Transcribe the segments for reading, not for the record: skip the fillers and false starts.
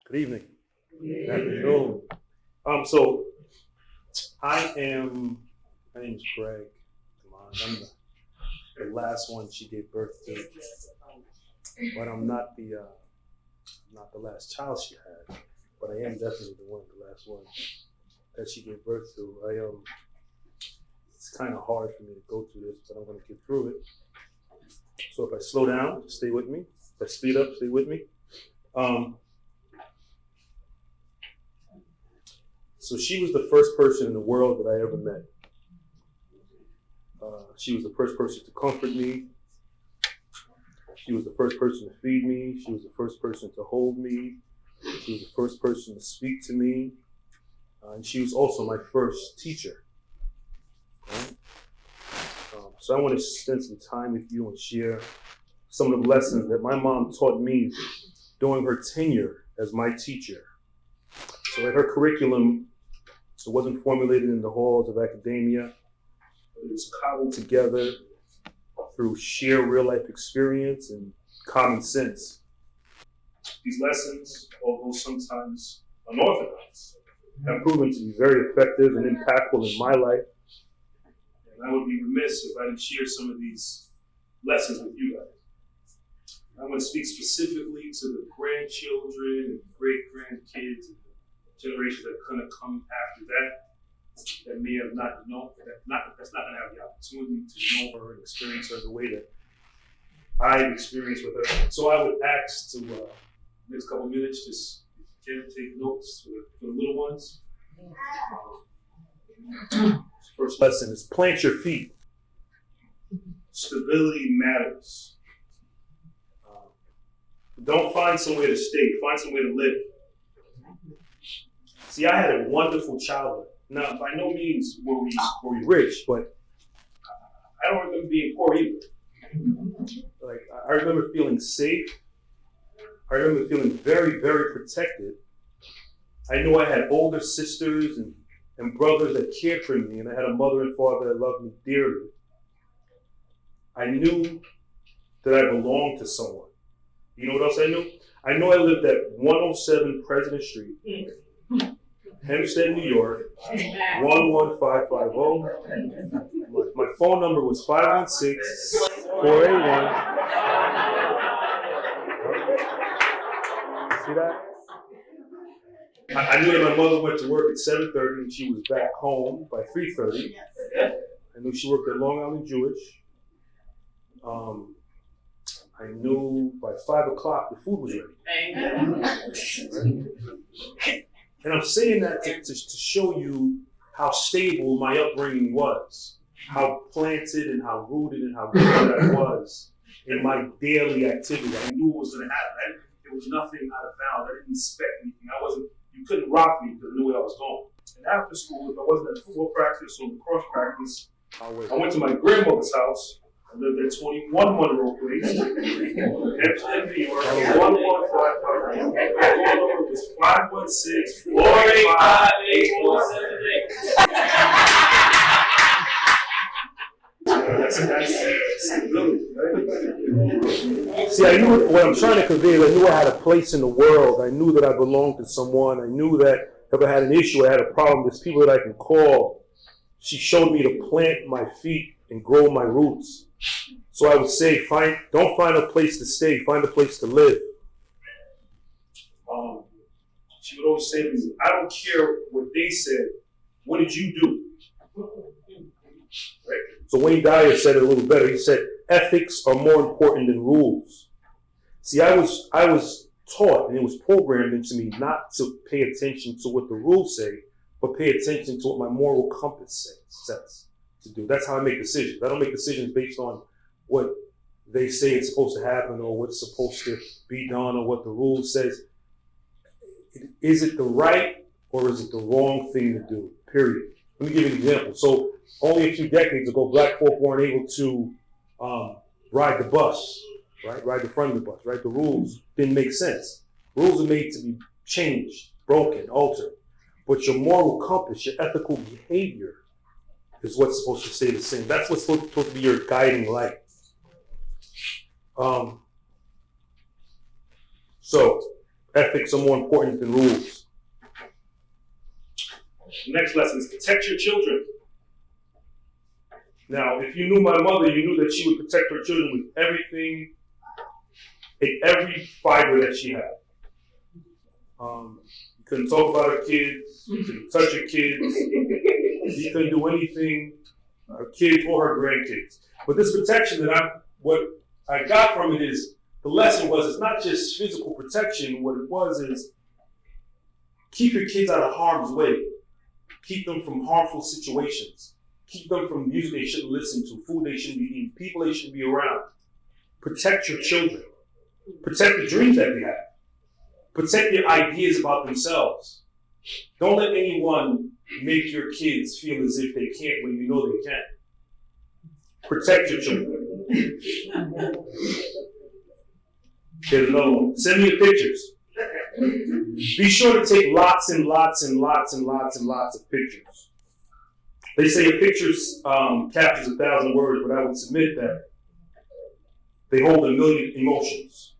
Good evening. Good afternoon. So my name is Greg Domond. I'm the last one she gave birth to, but I'm not the last child she had, but I am definitely the last one that she gave birth to. It's kind of hard for me to go through this, but I'm going to get through it. So if I slow down, stay with me. If I speed up, stay with me. So she was the first person in the world that I ever met. She was the first person to comfort me. She was the first person to feed me. She was the first person to hold me. She was the first person to speak to me. And she was also my first teacher. Right? So I want to spend some time with you and share some of the lessons that my mom taught me during her tenure as my teacher. So at her curriculum, it wasn't formulated in the halls of academia. It was cobbled together through sheer real-life experience and common sense. These lessons, although sometimes unorthodox, have proven to be very effective and impactful in my life. And I would be remiss if I didn't share some of these lessons with you guys. I'm going to speak specifically to the grandchildren and great-grandkids and generations that are going to come after that may have not known, that's not going to have the opportunity to know her and experience her the way that I've experienced with her. So I would ask to, next couple minutes, just take notes for the little ones. First lesson is plant your feet. Stability matters. Don't find somewhere to stay, find somewhere to live. See, I had a wonderful childhood. Now, by no means were we rich, but I don't remember being poor either. Like, I remember feeling safe. I remember feeling very, very protected. I knew I had older sisters and brothers that cared for me, and I had a mother and father that loved me dearly. I knew that I belonged to someone. You know what else I knew? I knew I lived at 107 President Street, Hempstead, New York, 11550. My phone number was 516-481. See that? I knew that my mother went to work at 7:30 and she was back home by 3:30. I knew she worked at Long Island Jewish. I knew by 5 o'clock the food was ready. And I'm saying that to show you how stable my upbringing was, how planted and how rooted and how good I was in my daily activity. I knew what was going to happen. It was nothing out of bounds. I didn't expect anything. You couldn't rock me because I knew where I was going. And after school, if I wasn't at football practice or lacrosse practice, I went to my grandmother's house. I lived at 21 Monroe Place, Hempstead, New York, 11550. My phone number was 516-485-8473. That's stability, right? See, I knew what I'm trying to convey is I knew I had a place in the world. I knew that I belonged to someone. I knew that if I had an issue, I had a problem, there's people that I can call. She showed me to plant my feet and grow my roots. So I would say, don't find a place to stay, find a place to live. She would always say to me, I don't care what they said, what did you do? Right? So Wayne Dyer said it a little better. He said, ethics are more important than rules. See, I was taught, and it was programmed into me not to pay attention to what the rules say, but pay attention to what my moral compass says to do. That's how I make decisions. I don't make decisions based on what they say it's supposed to happen or what's supposed to be done or what the rule says. Is it the right or is it the wrong thing to do? Period. Let me give you an example. So only a few decades ago, black folk weren't able to ride the bus, right? Ride the front of the bus, right? The rules didn't make sense. Rules are made to be changed, broken, altered. But your moral compass, your ethical behavior is what's supposed to stay the same. That's what's supposed to be your guiding light. So Ethics are more important than rules. The next lesson is protect your children. Now, if you knew my mother, you knew that she would protect her children with everything, in every fiber that she had. You couldn't talk about her kids, you couldn't touch her kids, you couldn't do anything, her kids or her grandkids. But this protection what I got from it is, the lesson was, it's not just physical protection. What it was is, keep your kids out of harm's way. Keep them from harmful situations. Keep them from music they shouldn't listen to, food they shouldn't be eating, people they shouldn't be around. Protect your children. Protect the dreams that they have. Protect their ideas about themselves. Don't let anyone make your kids feel as if they can't when you know they can. Protect your children. Here's another one. Send me your pictures. Be sure to take lots and lots and lots and lots and lots of pictures. They say a picture captures 1,000 words, but I would submit that they hold 1,000,000 emotions.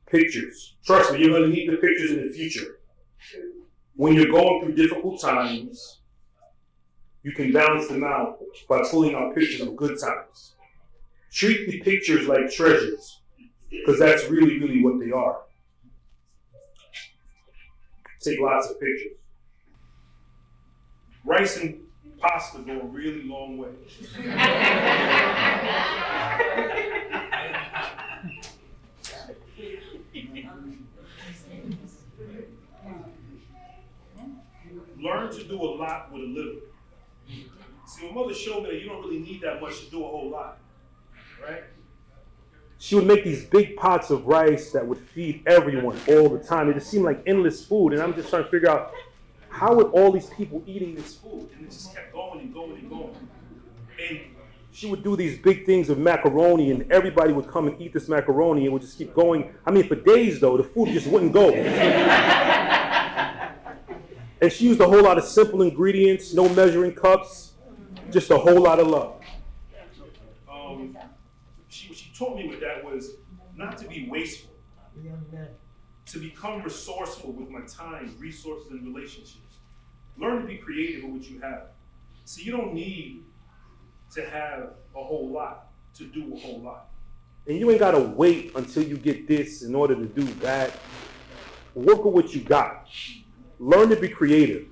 Pictures. Trust me, you're going to need the pictures in the future. When you're going through difficult times, you can balance them out by pulling out pictures of good times. Treat the pictures like treasures, because that's really, really what they are. Take lots of pictures. Rice and pasta go a really long way. Learn to do a lot with a little. See, my mother showed me that you don't really need that much to do a whole lot, right? She would make these big pots of rice that would feed everyone all the time. It just seemed like endless food, and I'm just trying to figure out, how would all these people eating this food? And it just kept going and going and going. And she would do these big things of macaroni, and everybody would come and eat this macaroni, and it would just keep going. I mean, for days, though, the food just wouldn't go. And she used a whole lot of simple ingredients, no measuring cups, just a whole lot of love. What she taught me with that was not to be wasteful, to become resourceful with my time, resources, and relationships. Learn to be creative with what you have. See, you don't need to have a whole lot to do a whole lot. And you ain't got to wait until you get this in order to do that. Work with what you got. Learn to be creative.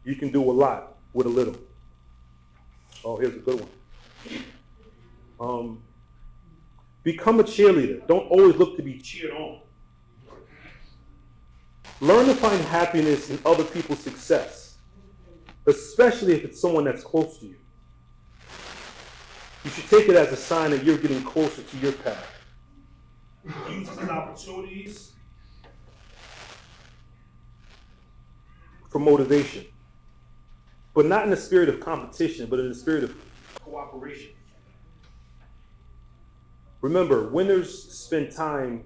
You can do a lot with a little. Oh, here's a good one. Become a cheerleader. Don't always look to be cheered on. Learn to find happiness in other people's success, especially if it's someone that's close to you. You should take it as a sign that you're getting closer to your path. Use it as opportunities for motivation, but not in the spirit of competition, but in the spirit of cooperation. Remember, winners spend time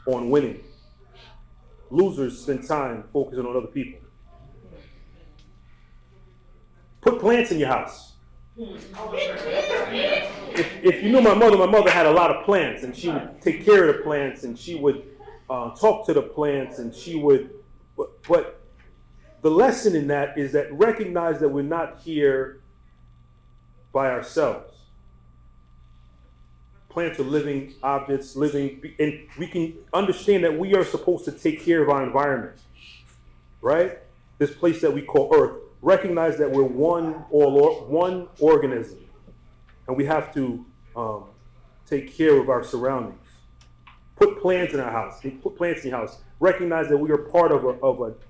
on winning. Losers spend time focusing on other people. Put plants in your house. If you knew my mother had a lot of plants, and she would take care of the plants, and she would talk to the plants, and she would, but the lesson in that is that recognize that we're not here by ourselves. Plants are living objects, and we can understand that we are supposed to take care of our environment, right? This place that we call Earth. Recognize that we're one organism, and we have to take care of our surroundings. Put plants in our house. Put plants in your house. Recognize that we are part of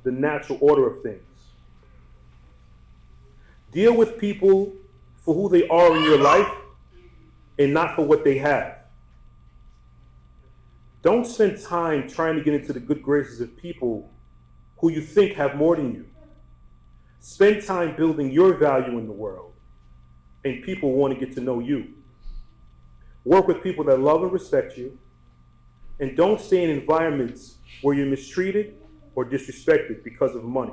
the natural order of things. Deal with people for who they are in your life, and not for what they have. Don't spend time trying to get into the good graces of people who you think have more than you. Spend time building your value in the world, and people want to get to know you. Work with people that love and respect you, and don't stay in environments where you're mistreated or disrespected because of money.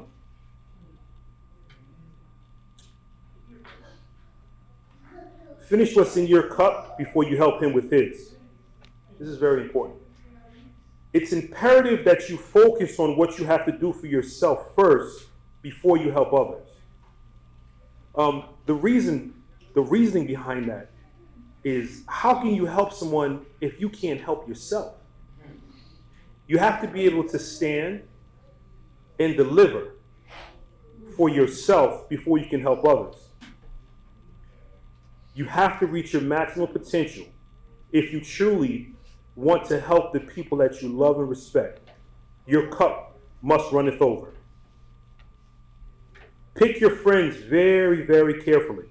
Finish what's in your cup before you help him with his. This is very important. It's imperative that you focus on what you have to do for yourself first before you help others. The reasoning behind that is, how can you help someone if you can't help yourself? You have to be able to stand and deliver for yourself before you can help others. You have to reach your maximum potential if you truly want to help the people that you love and respect. Your cup must runneth over. Pick your friends very, very carefully.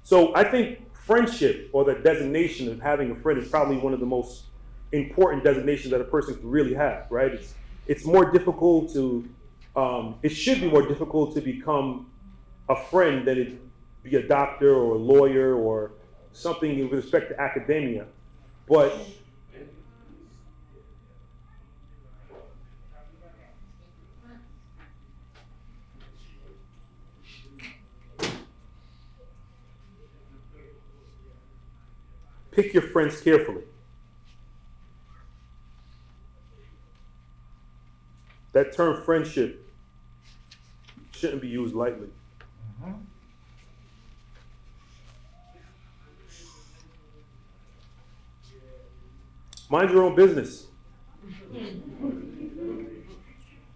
So I think friendship, or the designation of having a friend, is probably one of the most important designations that a person can really have, right? It's more difficult to, it should be more difficult to become a friend than it be a doctor or a lawyer or something with respect to academia. But pick your friends carefully. That term friendship shouldn't be used lightly. Mind your own business.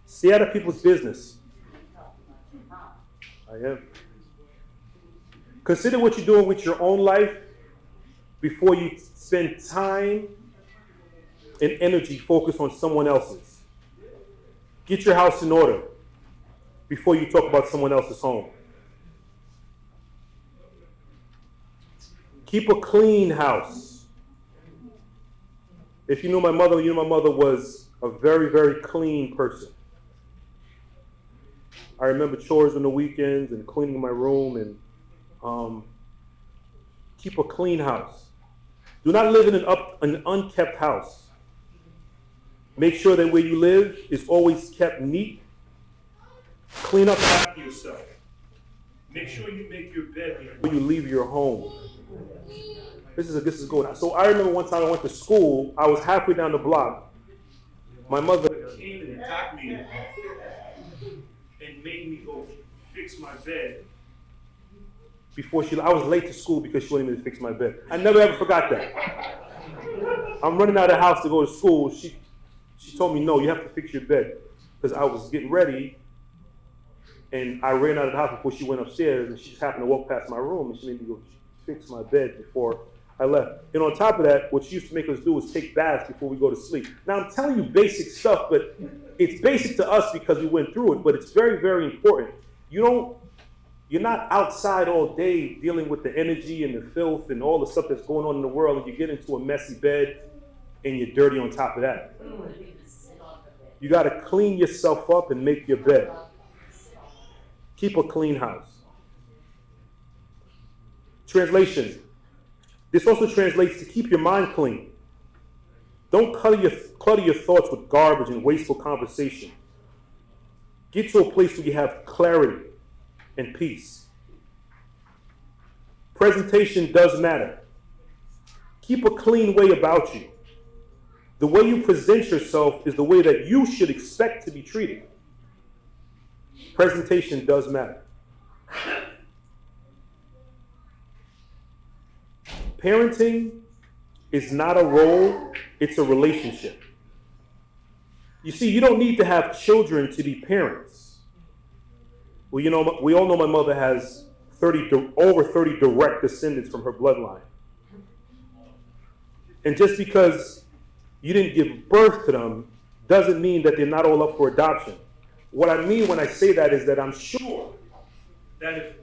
Stay out of people's business. I am. Consider what you're doing with your own life before you spend time and energy focused on someone else's. Get your house in order before you talk about someone else's home. Keep a clean house. If you knew my mother, you know my mother was a very, very clean person. I remember chores on the weekends and cleaning my room, and keep a clean house. Do not live in an unkept house. Make sure that where you live is always kept neat. Clean up after yourself. Make sure you make your bed before you leave your home. This is good. So I remember one time I went to school. I was halfway down the block. My mother came and attacked me and made me go fix my bed. I was late to school because she wanted me to fix my bed. I never ever forgot that. I'm running out of the house to go to school. She told me, no, you have to fix your bed. Because I was getting ready, and I ran out of the house before she went upstairs, and she just happened to walk past my room, and she made me go fix my bed before I left. And on top of that, what she used to make us do was take baths before we go to sleep. Now, I'm telling you basic stuff, but it's basic to us because we went through it, but it's very, very important. You're not outside all day dealing with the energy and the filth and all the stuff that's going on in the world, and you get into a messy bed and you're dirty on top of that. You got to clean yourself up and make your bed. Keep a clean house. Translation. This also translates to keep your mind clean. Don't clutter your thoughts with garbage and wasteful conversation. Get to a place where you have clarity and peace. Presentation does matter. Keep a clean way about you. The way you present yourself is the way that you should expect to be treated. Presentation does matter. Parenting is not a role, it's a relationship. You see, you don't need to have children to be parents. Well, we all know my mother has over 30 direct descendants from her bloodline. And just because you didn't give birth to them doesn't mean that they're not all up for adoption. What I mean when I say that is that I'm sure that if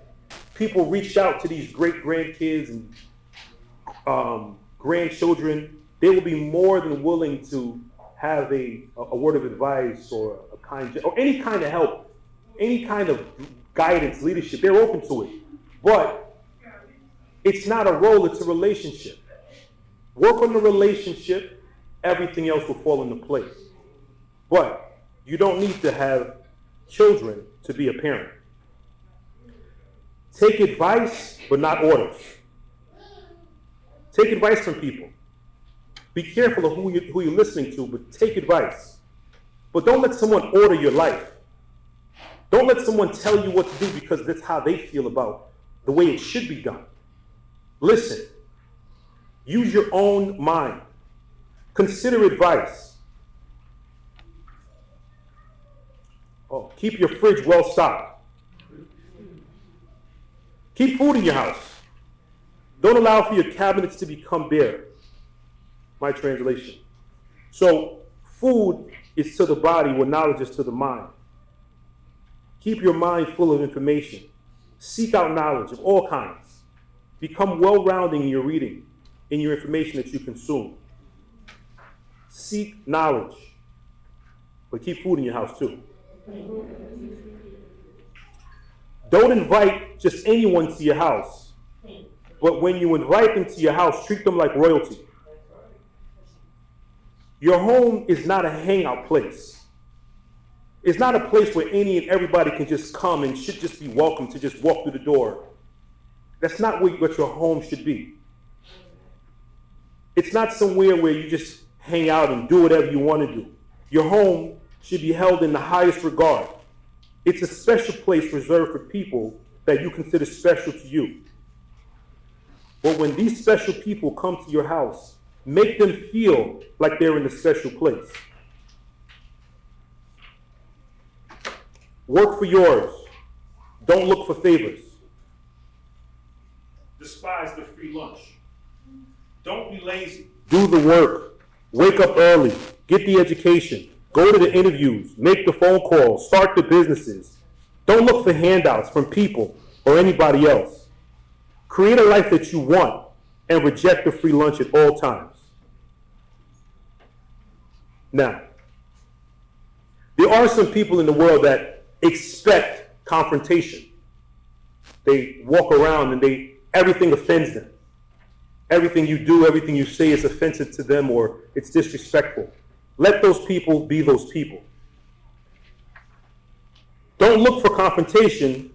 people reached out to these great grandkids and grandchildren, they will be more than willing to have a word of advice or any kind of help, any kind of guidance, leadership. They're open to it. But it's not a role, it's a relationship. Work on the relationship, everything else will fall into place. But you don't need to have children to be a parent. Take advice, but not orders. Take advice from people. Be careful of who you're listening to, but take advice. But don't let someone order your life. Don't let someone tell you what to do because that's how they feel about the way it should be done. Listen. Use your own mind. Consider advice. Oh, keep your fridge well stocked. Keep food in your house. Don't allow for your cabinets to become bare. My translation. So, food is to the body what knowledge is to the mind. Keep your mind full of information. Seek out knowledge of all kinds. Become well-rounded in your reading, in your information that you consume. Seek knowledge, but keep food in your house too. Don't invite just anyone to your house, but when you invite them to your house, treat them like royalty. Your home is not a hangout place. It's not a place where any and everybody can just come and should just be welcome to just walk through the door. That's not what your home should be. It's not somewhere where you just hang out and do whatever you want to do. Your home should be held in the highest regard. It's a special place reserved for people that you consider special to you. But when these special people come to your house, make them feel like they're in a special place. Work for yours. Don't look for favors. Despise the free lunch. Don't be lazy. Do the work. Wake up early. Get the education. Go to the interviews. Make the phone calls. Start the businesses. Don't look for handouts from people or anybody else. Create a life that you want and reject the free lunch at all times. Now, there are some people in the world that expect confrontation. They walk around and everything offends them. Everything you do, everything you say is offensive to them or it's disrespectful. Let those people be those people. Don't look for confrontation.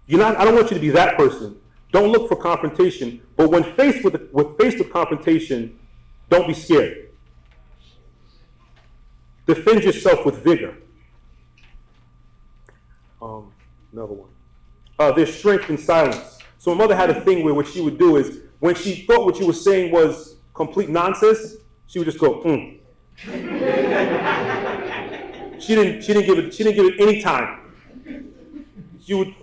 I don't want you to be that person. Don't look for confrontation, but when faced with confrontation, don't be scared. Defend yourself with vigor. Another one. There's strength in silence. So my mother had a thing where what she would do is, when she thought what you were saying was complete nonsense, she would just go, She didn't give it any time. She would,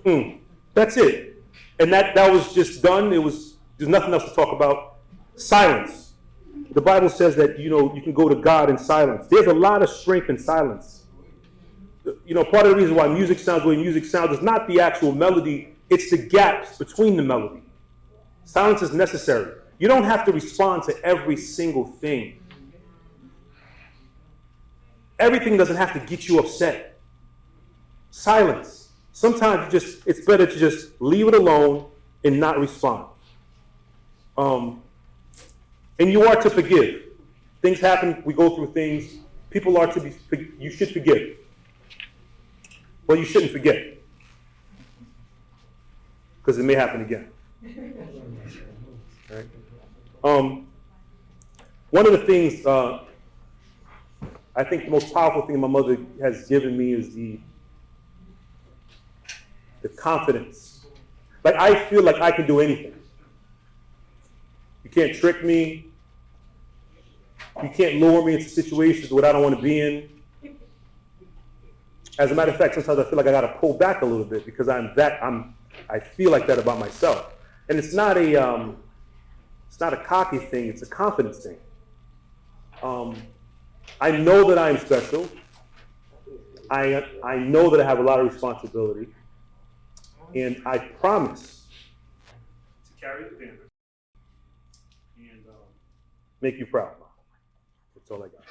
That's it. And that was just done. There's nothing else to talk about. Silence. The Bible says that, you can go to God in silence. There's a lot of strength in silence. Part of the reason why music sounds the way music sounds is not the actual melody, it's the gaps between the melody. Silence is necessary. You don't have to respond to every single thing. Everything doesn't have to get you upset. Silence. Sometimes it's better to just leave it alone and not respond. And you are to forgive. Things happen, we go through things. People are to you should forgive. Well, you shouldn't forget. Because it may happen again. Right? One of the things, I think the most powerful thing my mother has given me is the confidence. Like, I feel like I can do anything. You can't trick me. You can't lure me into situations that I don't want to be in. As a matter of fact, sometimes I feel like I got to pull back a little bit because I feel like that about myself. And it's not a cocky thing, it's a confidence thing. I know that I am special. I know that I have a lot of responsibility. And I promise to carry the banner and make you proud. That's all I got.